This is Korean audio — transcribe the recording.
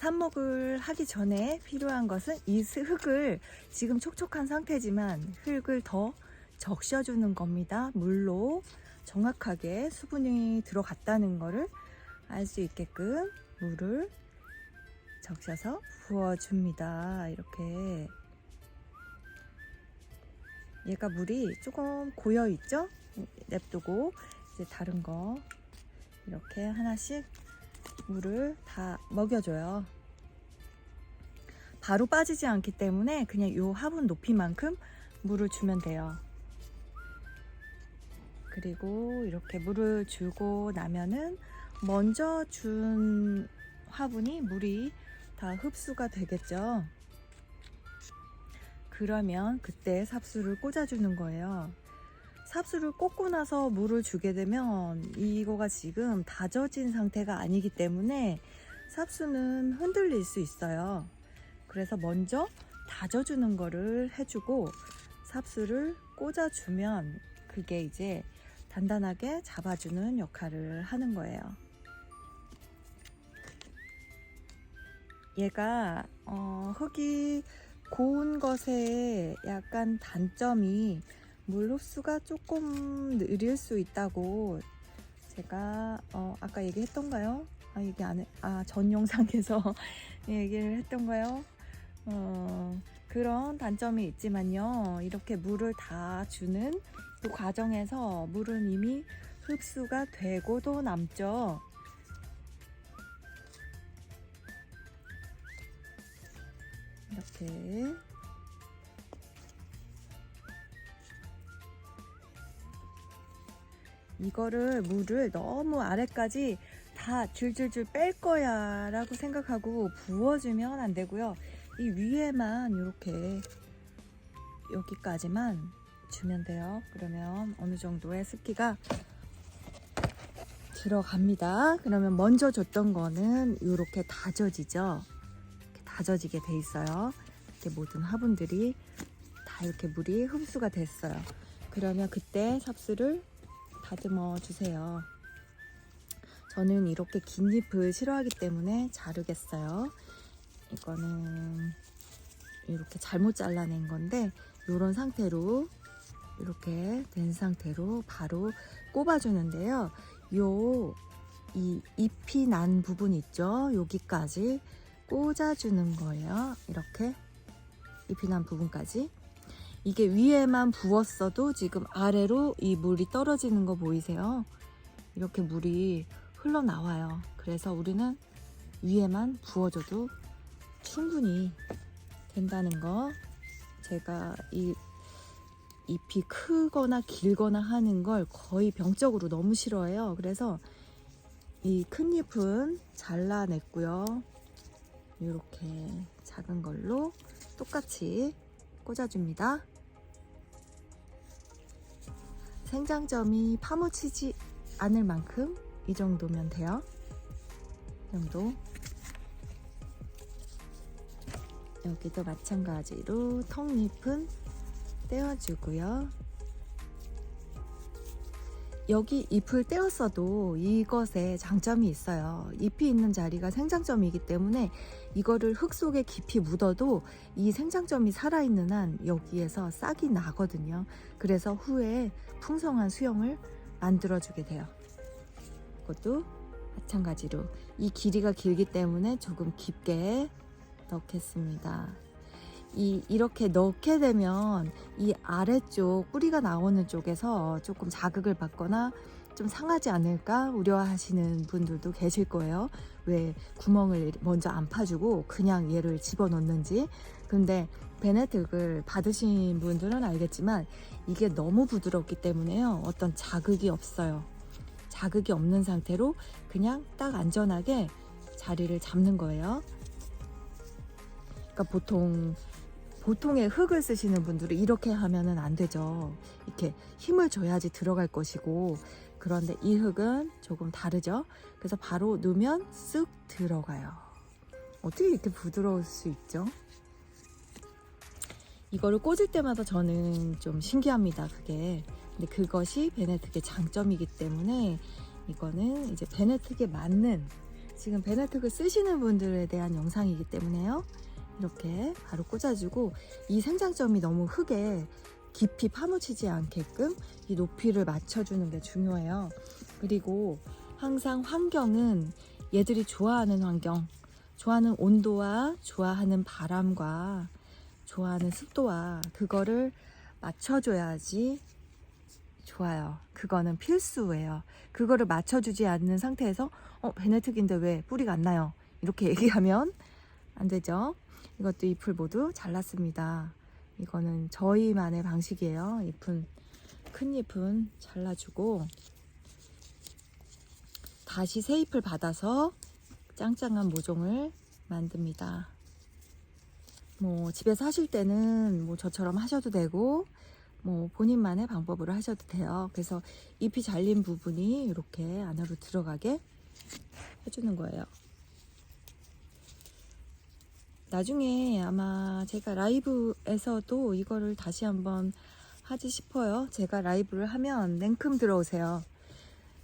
삽목을 하기 전에 필요한 것은 이 흙을 지금 촉촉한 상태지만 흙을 더 적셔주는 겁니다. 물로 정확하게 수분이 들어갔다는 것을 알 수 있게끔 물을 적셔서 부어줍니다. 이렇게 얘가 물이 조금 고여 있죠? 냅두고 이제 다른 거 이렇게 하나씩 물을 다 먹여줘요. 바로 빠지지 않기 때문에 그냥 요 화분 높이만큼 물을 주면 돼요. 그리고 이렇게 물을 주고 나면은 먼저 준 화분이 물이 다 흡수가 되겠죠. 그러면 그때 삽수를 꽂아주는 거예요. 삽수를 꽂고 나서 물을 주게 되면 이거가 지금 다져진 상태가 아니기 때문에 삽수는 흔들릴 수 있어요. 그래서 먼저 다져주는 거를 해주고 삽수를 꽂아주면 그게 이제 단단하게 잡아주는 역할을 하는 거예요. 얘가 흙이 고운 것에 약간 단점이 물 흡수가 조금 느릴 수 있다고 제가 아까 얘기했던가요? 얘기 안 해. 전 영상에서 얘기를 했던가요? 그런 단점이 있지만요. 이렇게 물을 다 주는 그 과정에서 물은 이미 흡수가 되고도 남죠. 이렇게 이거를 물을 너무 아래까지 다 줄줄줄 뺄 거야 라고 생각하고 부어주면 안 되고요. 이 위에만 이렇게 여기까지만 주면 돼요. 그러면 어느 정도의 습기가 들어갑니다. 그러면 먼저 줬던 거는 이렇게 다져지죠. 이렇게 다져지게 돼 있어요. 이렇게 모든 화분들이 다 이렇게 물이 흡수가 됐어요. 그러면 그때 삽수를 다듬어 주세요. 저는 이렇게 긴 잎을 싫어하기 때문에 자르겠어요. 이거는 이렇게 잘못 잘라낸 건데 이런 상태로 이렇게 된 상태로 바로 꼽아 주는데요. 이 잎이 난 부분 있죠? 여기까지 꽂아 주는 거예요. 이렇게 잎이 난 부분까지. 이게 위에만 부었어도 지금 아래로 이 물이 떨어지는 거 보이세요? 이렇게 물이 흘러나와요. 그래서 우리는 위에만 부어줘도 충분히 된다는 거. 제가 이 잎이 크거나 길거나 하는 걸 거의 병적으로 너무 싫어해요. 그래서 이 큰 잎은 잘라냈고요. 이렇게 작은 걸로 똑같이 꽂아줍니다. 생장점이 파묻히지 않을 만큼 이 정도면 돼요. 이 정도. 여기도 마찬가지로 턱잎은 떼어주고요. 여기 잎을 떼었어도 이것에 장점이 있어요. 잎이 있는 자리가 생장점이기 때문에 이거를 흙 속에 깊이 묻어도 이 생장점이 살아있는 한 여기에서 싹이 나거든요. 그래서 후에 풍성한 수영을 만들어주게 돼요. 이것도 마찬가지로 이 길이가 길기 때문에 조금 깊게 넣겠습니다. 이렇게 넣게 되면 이 아래쪽 뿌리가 나오는 쪽에서 조금 자극을 받거나 좀 상하지 않을까 우려하시는 분들도 계실 거예요. 왜 구멍을 먼저 안 파주고 그냥 얘를 집어넣는지. 근데 베네특을 받으신 분들은 알겠지만 이게 너무 부드럽기 때문에요. 어떤 자극이 없어요. 자극이 없는 상태로 그냥 딱 안전하게 자리를 잡는 거예요. 그러니까 보통의 흙을 쓰시는 분들은 이렇게 하면은 안 되죠. 이렇게 힘을 줘야지 들어갈 것이고, 그런데 이 흙은 조금 다르죠. 그래서 바로 넣으면 쓱 들어가요. 어떻게 이렇게 부드러울 수 있죠? 이거를 꽂을 때마다 저는 좀 신기합니다. 그게. 근데 그것이 베네특의 장점이기 때문에 이거는 이제 베네특에 맞는 지금 베네특을 쓰시는 분들에 대한 영상이기 때문에요. 이렇게 바로 꽂아주고 이 생장점이 너무 흙에 깊이 파묻히지 않게끔 이 높이를 맞춰주는 게 중요해요. 그리고 항상 환경은 얘들이 좋아하는 환경, 좋아하는 온도와 좋아하는 바람과 좋아하는 습도와 그거를 맞춰줘야지 좋아요. 그거는 필수예요. 그거를 맞춰주지 않는 상태에서 베네특인데 왜 뿌리가 안 나요? 이렇게 얘기하면 안 되죠. 이것도 잎을 모두 잘랐습니다. 이거는 저희만의 방식이에요. 큰 잎은 잘라주고 다시 새 잎을 받아서 짱짱한 모종을 만듭니다. 뭐 집에서 하실 때는 뭐 저처럼 하셔도 되고 뭐 본인만의 방법으로 하셔도 돼요. 그래서 잎이 잘린 부분이 이렇게 안으로 들어가게 해주는 거예요. 나중에 아마 제가 라이브에서도 이거를 다시 한번 하지 싶어요. 제가 라이브를 하면 냉큼 들어오세요.